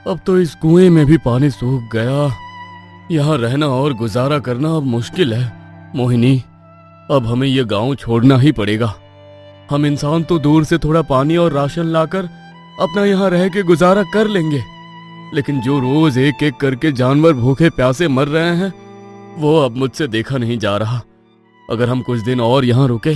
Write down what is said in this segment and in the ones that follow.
अब तो इस कुएं में भी पानी सूख गया। यहाँ रहना और गुजारा करना अब मुश्किल है। मोहिनी, अब हमें ये गांव छोड़ना ही पड़ेगा। हम इंसान तो दूर से थोड़ा पानी और राशन लाकर अपना यहाँ रह के गुजारा कर लेंगे, लेकिन जो रोज एक एक करके जानवर भूखे प्यासे मर रहे हैं वो अब मुझसे देखा नहीं जा रहा। अगर हम कुछ दिन और यहाँ रुके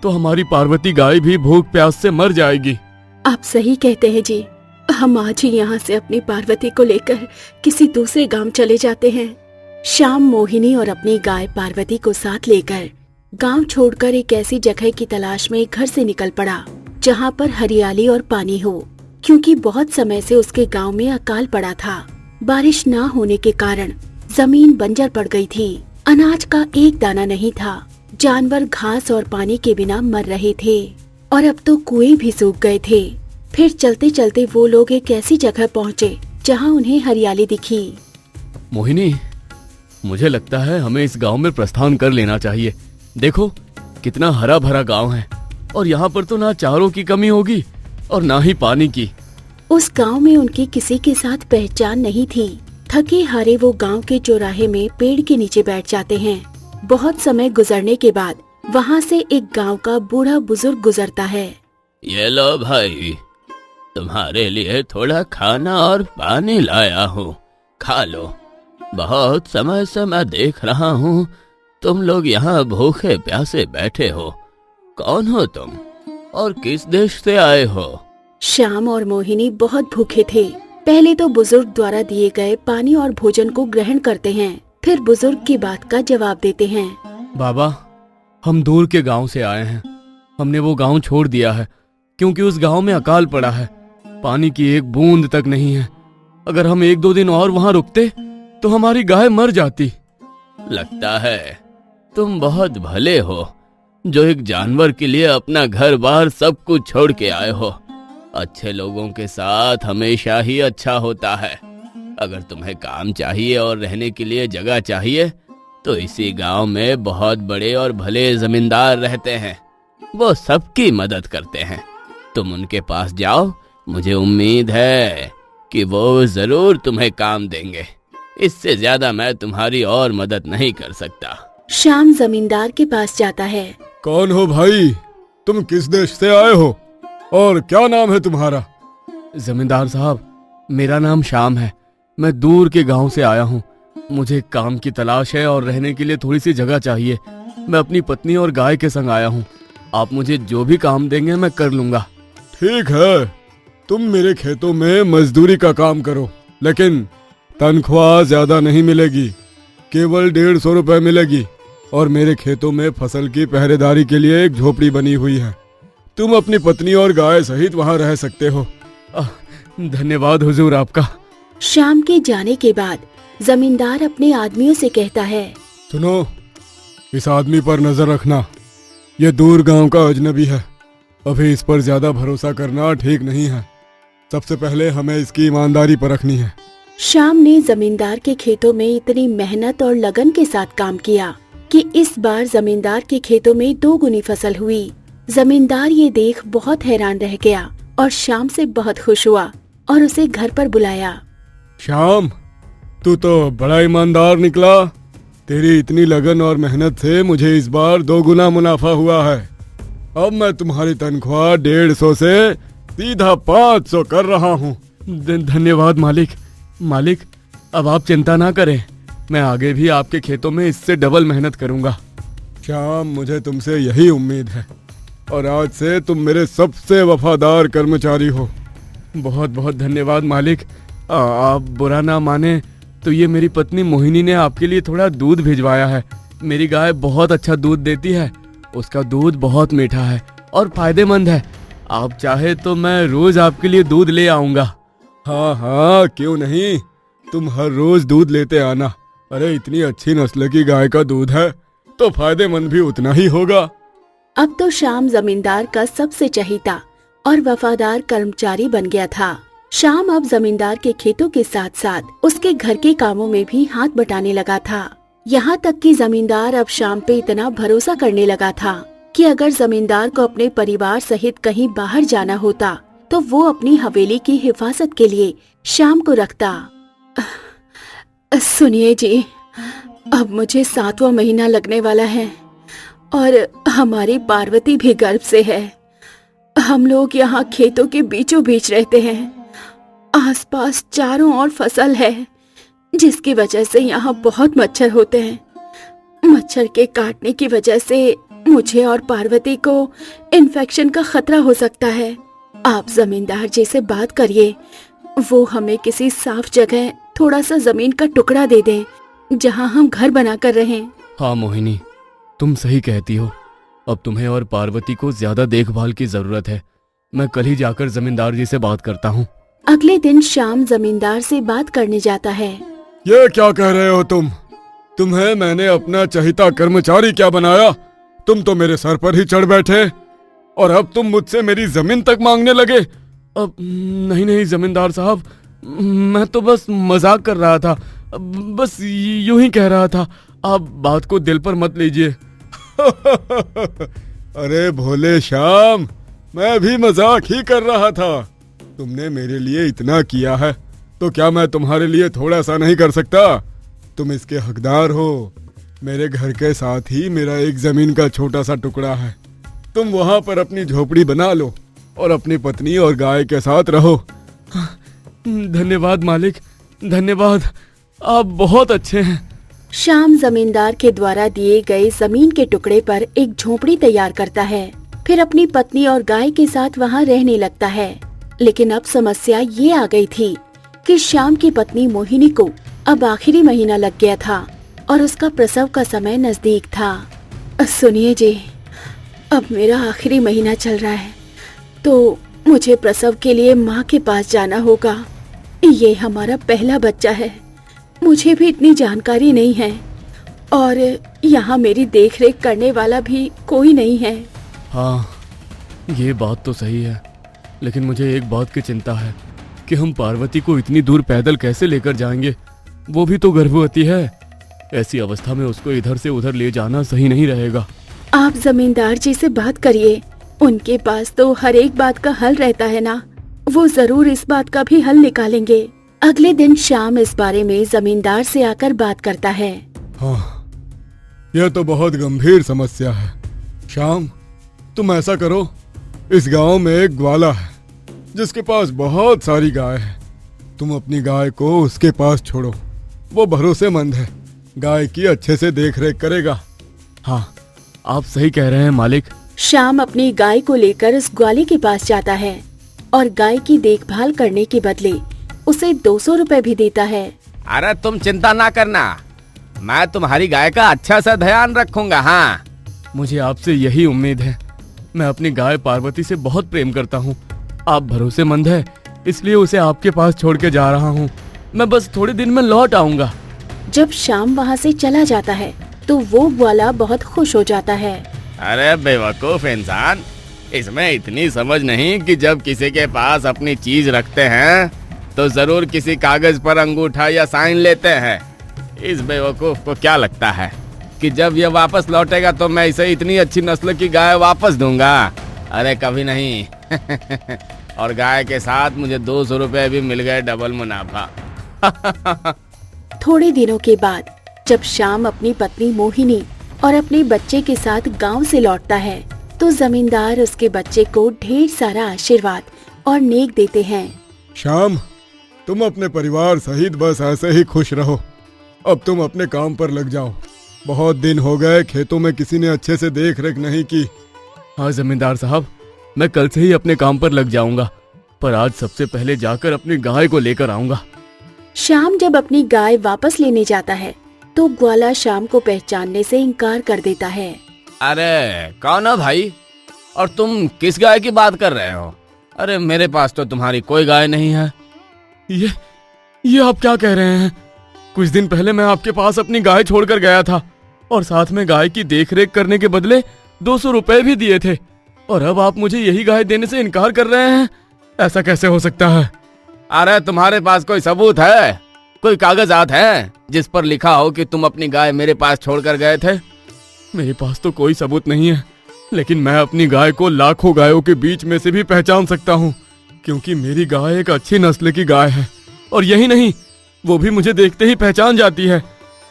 तो हमारी पार्वती गाय भी भूख प्यास से मर जाएगी। आप सही कहते हैं जी। हम आज ही यहाँ से अपनी पार्वती को लेकर किसी दूसरे गांव चले जाते हैं। श्याम मोहिनी और अपनी गाय पार्वती को साथ लेकर गांव छोड़कर एक ऐसी जगह की तलाश में घर से निकल पड़ा जहाँ पर हरियाली और पानी हो, क्योंकि बहुत समय से उसके गांव में अकाल पड़ा था। बारिश न होने के कारण जमीन बंजर पड़ गई थी। अनाज का एक दाना नहीं था। जानवर घास और पानी के बिना मर रहे थे और अब तो कुएं भी सूख गए थे। फिर चलते चलते वो लोग एक ऐसी जगह पहुँचे जहाँ उन्हें हरियाली दिखी। मोहिनी, मुझे लगता है हमें इस गांव में प्रस्थान कर लेना चाहिए। देखो कितना हरा भरा गांव है और यहाँ पर तो ना चारों की कमी होगी और ना ही पानी की। उस गांव में उनकी किसी के साथ पहचान नहीं थी। थके हारे वो गांव के चौराहे में पेड़ के नीचे बैठ जाते हैं। बहुत समय गुजरने के बाद वहाँ से एक गांव का बूढ़ा बुजुर्ग गुजरता है। ये लो भाई, तुम्हारे लिए थोड़ा खाना और पानी लाया हूँ, खा लो। बहुत समय से मैं देख रहा हूँ तुम लोग यहाँ भूखे प्यासे बैठे हो। कौन हो तुम और किस देश से आए हो? श्याम और मोहिनी बहुत भूखे थे। पहले तो बुजुर्ग द्वारा दिए गए पानी और भोजन को ग्रहण करते हैं, फिर बुजुर्ग की बात का जवाब देते हैं। बाबा, हम दूर के गांव से आए हैं। हमने वो गांव छोड़ दिया है क्योंकि उस गांव में अकाल पड़ा है। पानी की एक बूंद तक नहीं है। अगर हम एक दो दिन और वहाँ रुकते तो हमारी गाय मर जाती। लगता है तुम बहुत भले हो जो एक जानवर के लिए अपना घर बार सब कुछ छोड़ के आए हो। अच्छे लोगों के साथ हमेशा ही अच्छा होता है। अगर तुम्हें काम चाहिए और रहने के लिए जगह चाहिए तो इसी गांव में बहुत बड़े और भले जमींदार रहते हैं। वो सबकी मदद करते हैं। तुम उनके पास जाओ, मुझे उम्मीद है कि वो जरूर तुम्हें काम देंगे। इससे ज्यादा मैं तुम्हारी और मदद नहीं कर सकता। श्याम जमींदार के पास जाता है। कौन हो भाई? तुम किस देश से आए हो और क्या नाम है तुम्हारा? जमींदार साहब, मेरा नाम श्याम है। मैं दूर के गांव से आया हूँ। मुझे काम की तलाश है और रहने के लिए थोड़ी सी जगह चाहिए। मैं अपनी पत्नी और गाय के संग आया हूँ। आप मुझे जो भी काम देंगे मैं कर लूंगा। ठीक है, तुम मेरे खेतों में मजदूरी का काम करो, लेकिन तनख्वाह ज्यादा नहीं मिलेगी, केवल 150 रुपए मिलेगी। और मेरे खेतों में फसल की पहरेदारी के लिए एक झोपड़ी बनी हुई है। तुम अपनी पत्नी और गाय सहित वहाँ रह सकते हो। धन्यवाद हुजूर आपका। शाम के जाने के बाद जमींदार अपने आदमियों से कहता है, सुनो, इस आदमी पर नजर रखना। ये दूर गांव का अजनबी है। अभी इस पर ज्यादा भरोसा करना ठीक नहीं है। सबसे पहले हमें इसकी ईमानदारी परखनी है। शाम ने जमींदार के खेतों में इतनी मेहनत और लगन के साथ काम किया कि इस बार जमींदार के खेतों में 2 गुनी फसल हुई। जमींदार ये देख बहुत हैरान रह गया और शाम से बहुत खुश हुआ और उसे घर पर बुलाया। श्याम, तू तो बड़ा ईमानदार निकला। तेरी इतनी लगन और मेहनत से मुझे इस बार 2 गुना मुनाफा हुआ है। अब मैं तुम्हारी तनख्वाह 150 से सीधा 500 कर रहा हूँ। धन्यवाद मालिक। मालिक, अब आप चिंता ना करें। मैं आगे भी आपके खेतों में इससे डबल मेहनत करूंगा। श्याम, मुझे तुमसे यही उम्मीद है और आज से तुम मेरे सबसे वफादार कर्मचारी हो। बहुत बहुत धन्यवाद मालिक। आप बुरा ना माने तो ये मेरी पत्नी मोहिनी ने आपके लिए थोड़ा दूध भिजवाया है। मेरी गाय बहुत अच्छा दूध देती है। उसका दूध बहुत मीठा है और फायदेमंद है। आप चाहे तो मैं रोज आपके लिए दूध ले आऊंगा। हाँ हाँ, क्यों नहीं, तुम हर रोज दूध लेते आना। अरे इतनी अच्छी नस्ल की गाय का दूध है तो फायदेमंद भी उतना ही होगा। अब तो शाम जमींदार का सबसे चहीता और वफादार कर्मचारी बन गया था। शाम अब जमींदार के खेतों के साथ साथ उसके घर के कामों में भी हाथ बटाने लगा था। यहाँ तक कि जमींदार अब शाम पे इतना भरोसा करने लगा था कि अगर जमींदार को अपने परिवार सहित कहीं बाहर जाना होता तो वो अपनी हवेली की हिफाजत के लिए श्याम को रखता। सुनिए जी, अब मुझे 7वां महीना लगने वाला है और हमारी पार्वती भी गर्भ से है। हम लोग यहाँ खेतों के बीचों बीच रहते हैं। आसपास चारों ओर फसल है, जिसकी वजह से यहाँ बहुत मच्छर होते हैं। मच्छर के काटने की वजह से मुझे और पार्वती को इन्फेक्शन का खतरा हो सकता है। आप जमींदार जी से बात करिए, वो हमें किसी साफ जगह थोड़ा सा जमीन का टुकड़ा दे दें जहाँ हम घर बनाकर रहें। हाँ मोहिनी, तुम सही कहती हो। अब तुम्हें और पार्वती को ज्यादा देखभाल की जरूरत है। मैं कल ही जाकर जमींदार जी से बात करता हूँ। अगले दिन श्याम जमींदार से बात करने जाता है। ये क्या कह रहे हो तुम? तुम्हें मैंने अपना चहिता कर्मचारी क्या बनाया? तुम तो मेरे सर पर ही चढ़ बैठे और अब तुम मुझसे मेरी जमीन तक मांगने लगे। अब नहीं जमींदार साहब, मैं तो बस मजाक कर रहा था, बस यूं ही कह रहा था। आप बात को दिल पर मत लीजिए। अरे भोले श्याम, मैं भी मजाक ही कर रहा था। तुमने मेरे लिए इतना किया है तो क्या मैं तुम्हारे लिए थोड़ा सा नहीं कर सकता? तुम इसके हकदार हो। मेरे घर के साथ ही मेरा एक जमीन का छोटा सा टुकड़ा है। तुम वहां पर अपनी झोपड़ी बना लो और अपनी पत्नी और गाय के साथ रहो। धन्यवाद मालिक, धन्यवाद, आप बहुत अच्छे हैं। श्याम जमींदार के द्वारा दिए गए जमीन के टुकड़े पर एक झोपड़ी तैयार करता है, फिर अपनी पत्नी और गाय के साथ वहाँ रहने लगता है। लेकिन अब समस्या ये आ गई थी कि श्याम की पत्नी मोहिनी को अब आखिरी महीना लग गया था और उसका प्रसव का समय नजदीक था। सुनिए जी, अब मेरा आखिरी महीना चल रहा है तो मुझे प्रसव के लिए माँ के पास जाना होगा। ये हमारा पहला बच्चा है, मुझे भी इतनी जानकारी नहीं है और यहाँ मेरी देखरेख करने वाला भी कोई नहीं है। हाँ, ये बात तो सही है, लेकिन मुझे एक बात की चिंता है कि हम पार्वती को इतनी दूर पैदल कैसे लेकर जाएंगे। वो भी तो गर्भवती है। ऐसी अवस्था में उसको इधर से उधर ले जाना सही नहीं रहेगा। आप जमींदार जी से बात करिए, उनके पास तो हर एक बात का हल रहता है ना, वो जरूर इस बात का भी हल निकालेंगे। अगले दिन श्याम इस बारे में जमींदार से आकर बात करता है। हाँ, यह तो बहुत गंभीर समस्या है। श्याम, तुम ऐसा करो, इस गांव में एक ग्वाला है जिसके पास बहुत सारी गाय है। तुम अपनी गाय को उसके पास छोड़ो, वो भरोसेमंद है, गाय की अच्छे से देखरेख करेगा। हाँ, आप सही कह रहे हैं मालिक। श्याम अपनी गाय को लेकर उस ग्वाले के पास जाता है और गाय की देखभाल करने के बदले उसे 200 रुपए भी देता है। अरे तुम चिंता ना करना, मैं तुम्हारी गाय का अच्छा सा ध्यान रखूंगा। हाँ, मुझे आपसे यही उम्मीद है। मैं अपनी गाय पार्वती से बहुत प्रेम करता हूँ। आप भरोसेमंद है, इसलिए उसे आपके पास छोड़ के जा रहा हूँ। मैं बस थोड़े दिन में लौट आऊंगा। जब श्याम वहाँ से चला जाता है तो वो ग्वाला बहुत खुश हो जाता है। अरे बेवकूफ इंसान, इसमें इतनी समझ नहीं कि जब किसी के पास अपनी चीज रखते हैं तो जरूर किसी कागज पर अंगूठा या साइन लेते हैं। इस बेवकूफ को क्या लगता है कि जब ये वापस लौटेगा तो मैं इसे इतनी अच्छी नस्ल की गाय वापस दूंगा? अरे कभी नहीं। और गाय के साथ मुझे 200 रुपए भी मिल गए, डबल मुनाफा। थोड़े दिनों के बाद जब श्याम अपनी पत्नी मोहिनी और अपने बच्चे के साथ गांव से लौटता है तो जमींदार उसके बच्चे को ढेर सारा आशीर्वाद और नेक देते हैं। श्याम, तुम अपने परिवार सहित बस ऐसे ही खुश रहो। अब तुम अपने काम पर लग जाओ। बहुत दिन हो गए खेतों में किसी ने अच्छे से देख रेख नहीं की। हाँ जमींदार साहब, मैं कल से ही अपने काम पर लग जाऊंगा, पर आज सबसे पहले जाकर अपनी गाय को लेकर आऊंगा। श्याम जब अपनी गाय वापस लेने जाता है तो ग्वाला श्याम को पहचानने से इनकार कर देता है। अरे कौन हो भाई, और तुम किस गाय की बात कर रहे हो? अरे मेरे पास तो तुम्हारी कोई गाय नहीं है। ये आप क्या कह रहे हैं? कुछ दिन पहले मैं आपके पास अपनी गाय छोड़कर गया था और साथ में गाय की देखरेख करने के बदले 200 रुपए भी दिए थे, और अब आप मुझे यही गाय देने से इनकार कर रहे हैं? ऐसा कैसे हो सकता है? अरे तुम्हारे पास कोई सबूत है, कोई कागजात है जिस पर लिखा हो कि तुम अपनी गाय मेरे पास छोड़कर गए थे? मेरे पास तो कोई सबूत नहीं है, लेकिन मैं अपनी गाय को लाखों गायों के बीच में से भी पहचान सकता हूँ। क्योंकि मेरी गाय एक अच्छी नस्ल की गाय है, और यही नहीं, वो भी मुझे देखते ही पहचान जाती है।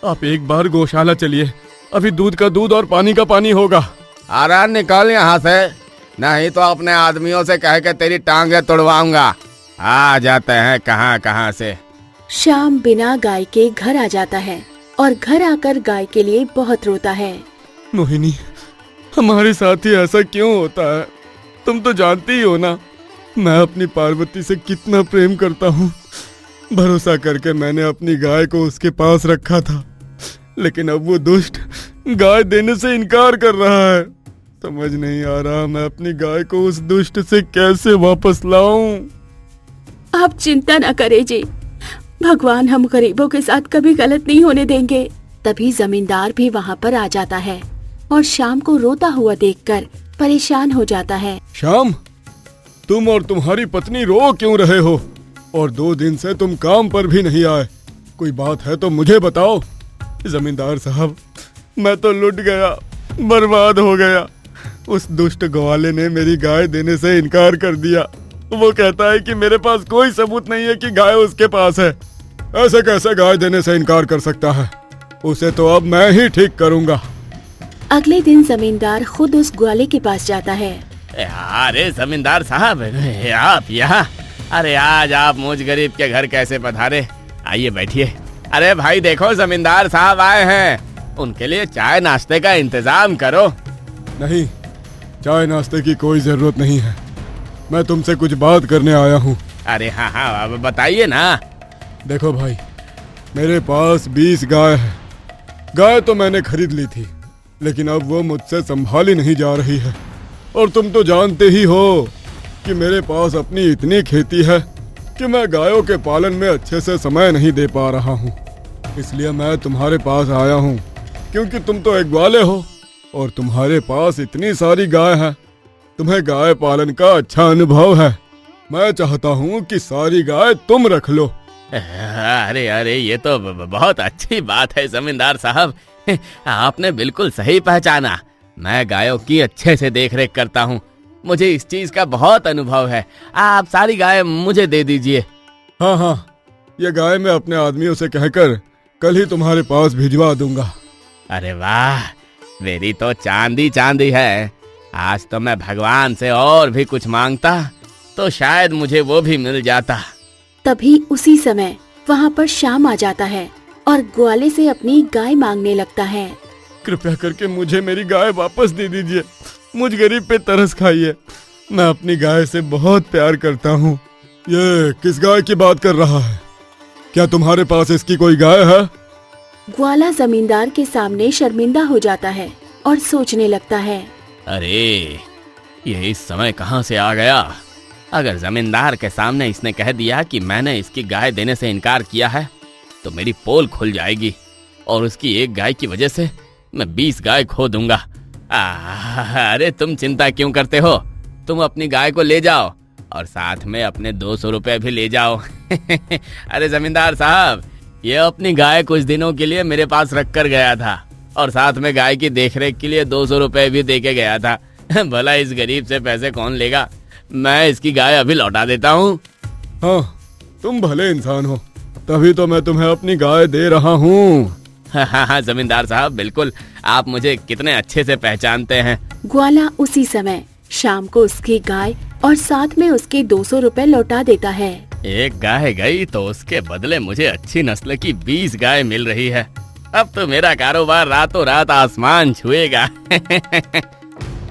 आप एक बार गौशाला चलिए, अभी दूध का दूध और पानी का पानी होगा। अरे निकल यहाँ से, नहीं तो अपने आदमियों से कह के तेरी टांगे तोड़वाऊंगा। आ जाते हैं कहाँ कहाँ से। श्याम बिना गाय के घर आ जाता है और घर आकर गाय के लिए बहुत रोता है। मोहिनी, हमारे साथ ही ऐसा क्यों होता है? तुम तो जानती ही हो ना, मैं अपनी पार्वती से कितना प्रेम करता हूँ। भरोसा करके मैंने अपनी गाय को उसके पास रखा था, लेकिन अब वो दुष्ट गाय देने से इनकार कर रहा है। समझ नहीं आ रहा मैं अपनी गाय को उस दुष्ट से कैसे वापस लाऊं। आप चिंता न करें जी, भगवान हम गरीबों के साथ कभी गलत नहीं होने देंगे। तभी जमींदार भी वहाँ पर आ जाता है और श्याम को रोता हुआ देखकर परेशान हो जाता है। श्याम, तुम और तुम्हारी पत्नी रो क्यों रहे हो? और 2 दिन से तुम काम पर भी नहीं आए। कोई बात है तो मुझे बताओ। जमींदार साहब, मैं तो लुट गया, बर्बाद हो गया। उस दुष्ट ग्वाले ने मेरी गाय देने से इनकार कर दिया। वो कहता है कि मेरे पास कोई सबूत नहीं है कि गाय उसके पास है। ऐसे कैसे गाय देने से इनकार कर सकता है? उसे तो अब मैं ही ठीक करूंगा। अगले दिन जमींदार खुद उस ग्वाले के पास जाता है। अरे जमींदार साहब, आप यहाँ? अरे आज आप मुझ गरीब के घर कैसे पधारे? आइए बैठिए। अरे भाई देखो, जमींदार साहब आए हैं, उनके लिए चाय नाश्ते का इंतजाम करो। नहीं, चाय नाश्ते की कोई जरूरत नहीं है। मैं तुमसे कुछ बात करने आया हूँ। अरे हाँ हाँ, अब बताइए ना। देखो भाई, मेरे पास 20 गाय है। गाय तो मैंने खरीद ली थी, लेकिन अब वो मुझसे संभाली नहीं जा रही है। और तुम तो जानते ही हो कि मेरे पास अपनी इतनी खेती है कि मैं गायों के पालन में अच्छे से समय नहीं दे पा रहा हूँ। इसलिए मैं तुम्हारे पास आया हूँ, क्योंकि तुम तो एक ग्वाले हो और तुम्हारे पास इतनी सारी गाय है। तुम्हें गाय पालन का अच्छा अनुभव है। मैं चाहता हूँ कि सारी गाय तुम रख लो। अरे अरे, ये तो बहुत अच्छी बात है जमींदार साहब, आपने बिल्कुल सही पहचाना। मैं गायों की अच्छे से देखरेख करता हूँ, मुझे इस चीज का बहुत अनुभव है। आप सारी गाय मुझे दे दीजिए। हाँ हाँ, ये गाय मैं अपने आदमियों से कहकर कल ही तुम्हारे पास भिजवा दूंगा। अरे वाह, मेरी तो चांदी चांदी है। आज तो मैं भगवान से और भी कुछ मांगता तो शायद मुझे वो भी मिल जाता। तभी उसी समय वहाँ पर श्याम आ जाता है और ग्वाले से अपनी गाय मांगने लगता है। कृपया करके मुझे मेरी गाय वापस दे दीजिए। मुझ गरीब पे तरस खाइए। मैं अपनी गाय से बहुत प्यार करता हूँ। ये किस गाय की बात कर रहा है? क्या तुम्हारे पास इसकी कोई गाय है? ग्वाला जमींदार के सामने शर्मिंदा हो जाता है और सोचने लगता है। अरे, ये इस समय कहाँ से आ गया? अगर जमींदार के सामने इसने कह दिया कि मैंने इसकी गाय देने से इनकार किया है तो मेरी पोल खुल जाएगी और उसकी एक गाय की वजह से मैं 20 गाय खो दूंगा। अरे तुम चिंता क्यों करते हो? तुम अपनी गाय को ले जाओ और साथ में अपने 200 रुपए भी ले जाओ। अरे जमींदार साहब, ये अपनी गाय कुछ दिनों के लिए मेरे पास रख कर गया था और साथ में गाय की देखरेख के लिए 200 रुपए भी दे के गया था। भला इस गरीब से पैसे कौन लेगा? मैं इसकी गाय अभी लौटा देता हूँ। हाँ, तुम भले इंसान हो, तभी तो मैं तुम्हें अपनी गाय दे रहा हूँ। हाँ जमींदार साहब, बिल्कुल, आप मुझे कितने अच्छे से पहचानते हैं। ग्वाला उसी समय शाम को उसकी गाय और साथ में उसके 200 रुपए लौटा देता है। एक गाय गई तो उसके बदले मुझे अच्छी नस्ल की 20 गाय मिल रही है। अब तो मेरा कारोबार रातों रात आसमान छुएगा।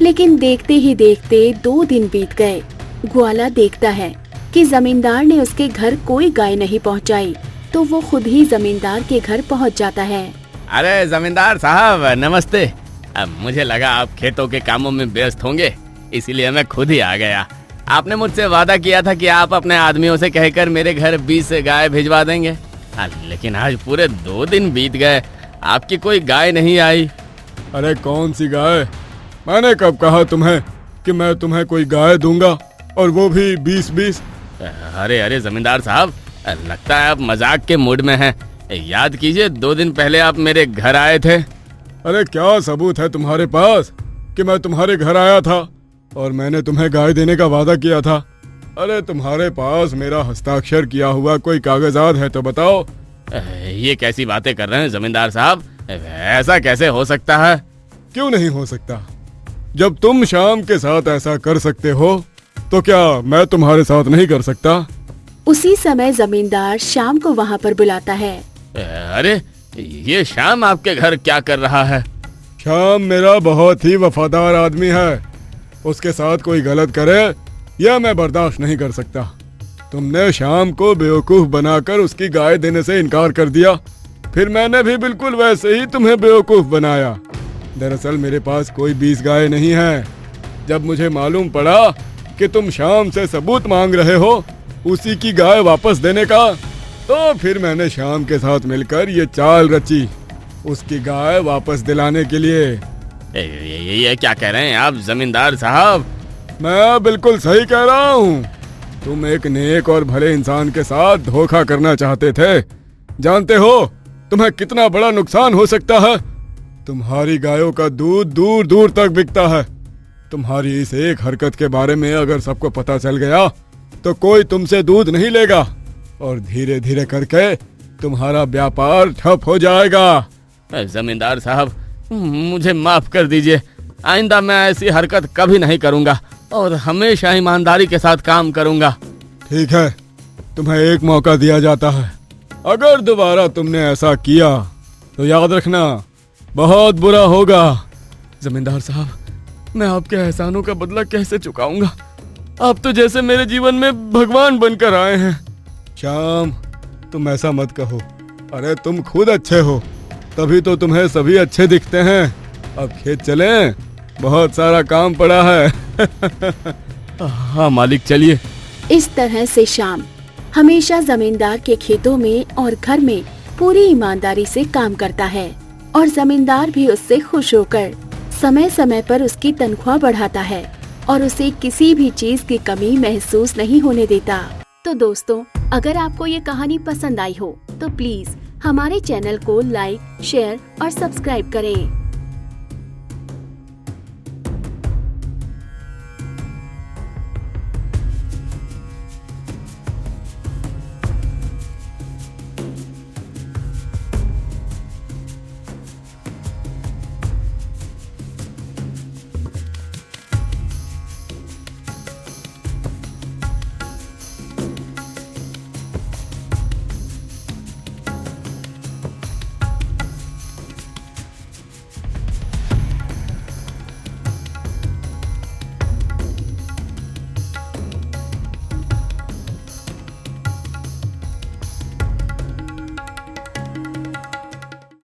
लेकिन देखते ही देखते 2 दिन बीत गए। ग्वाला देखता है कि जमींदार ने उसके घर कोई गाय नहीं पहुंचाई, तो वो खुद ही जमींदार के घर पहुंच जाता है। अरे जमींदार साहब नमस्ते। अब मुझे लगा आप खेतों के कामों में व्यस्त होंगे, इसीलिए मैं खुद ही आ गया। आपने मुझसे वादा किया था कि आप अपने आदमियों से कहकर मेरे घर 20 गाय भिजवा देंगे, लेकिन आज पूरे 2 दिन बीत गए, आपकी कोई गाय नहीं आई। अरे कौन सी गाय? मैंने कब कहा तुम्हें कि मैं तुम्हें कोई गाय दूंगा, और वो भी 20-20? अरे अरे जमींदार साहब, लगता है आप मजाक के मूड में हैं। याद कीजिए 2 दिन पहले आप मेरे घर आए थे। अरे क्या सबूत है तुम्हारे पास कि मैं तुम्हारे घर आया था और मैंने तुम्हें गाय देने का वादा किया था? अरे तुम्हारे पास मेरा हस्ताक्षर किया हुआ कोई कागजात है तो बताओ। ये कैसी बातें कर रहे हैं जमींदार साहब, ऐसा कैसे हो सकता है? क्यों नहीं हो सकता? जब तुम श्याम के साथ ऐसा कर सकते हो तो क्या मैं तुम्हारे साथ नहीं कर सकता? उसी समय जमींदार श्याम को वहाँ पर बुलाता है। अरे ये श्याम आपके घर क्या कर रहा है? श्याम मेरा बहुत ही वफादार आदमी है, उसके साथ कोई गलत करे यह मैं बर्दाश्त नहीं कर सकता। तुमने श्याम को बेवकूफ बनाकर उसकी गाय देने से इनकार कर दिया, फिर मैंने भी बिल्कुल वैसे ही तुम्हें बेवकूफ बनाया। दरअसल मेरे पास कोई 20 गाय नहीं है। जब मुझे मालूम पड़ा कि तुम श्याम से सबूत मांग रहे हो उसी की गाय वापस देने का, तो फिर मैंने श्याम के साथ मिलकर ये चाल रची उसकी गाय वापस दिलाने के लिए। ये क्या कह रहे हैं आप जमींदार साहब? मैं बिल्कुल सही कह रहा हूँ। तुम एक नेक और भले इंसान के साथ धोखा करना चाहते थे। जानते हो तुम्हें कितना बड़ा नुकसान हो सकता है? तुम्हारी गायों का दूध दूर दूर तक बिकता है। तुम्हारी इस एक हरकत के बारे में अगर सबको पता चल गया तो कोई तुमसे दूध नहीं लेगा और धीरे धीरे करके तुम्हारा व्यापार ठप हो जाएगा। जमींदार साहब मुझे माफ कर दीजिए, आइंदा मैं ऐसी हरकत कभी नहीं करूंगा और हमेशा ईमानदारी के साथ काम करूंगा। ठीक है, तुम्हें एक मौका दिया जाता है। अगर दोबारा तुमने ऐसा किया तो याद रखना बहुत बुरा होगा। जमींदार साहब, मैं आपके एहसानों का बदला कैसे चुकाऊंगा? आप तो जैसे मेरे जीवन में भगवान बनकर आए हैं। श्याम तुम ऐसा मत कहो। अरे तुम खुद अच्छे हो तभी तो तुम्हें सभी अच्छे दिखते हैं। अब खेत चलें, बहुत सारा काम पड़ा है। हाँ मालिक, चलिए। इस तरह से श्याम हमेशा जमींदार के खेतों में और घर में पूरी ईमानदारी से काम करता है और जमींदार भी उससे खुश होकर समय समय पर उसकी तनख्वाह बढ़ाता है और उसे किसी भी चीज की कमी महसूस नहीं होने देता। तो दोस्तों, अगर आपको ये कहानी पसंद आई हो तो प्लीज हमारे चैनल को लाइक, शेयर और सब्सक्राइब करें।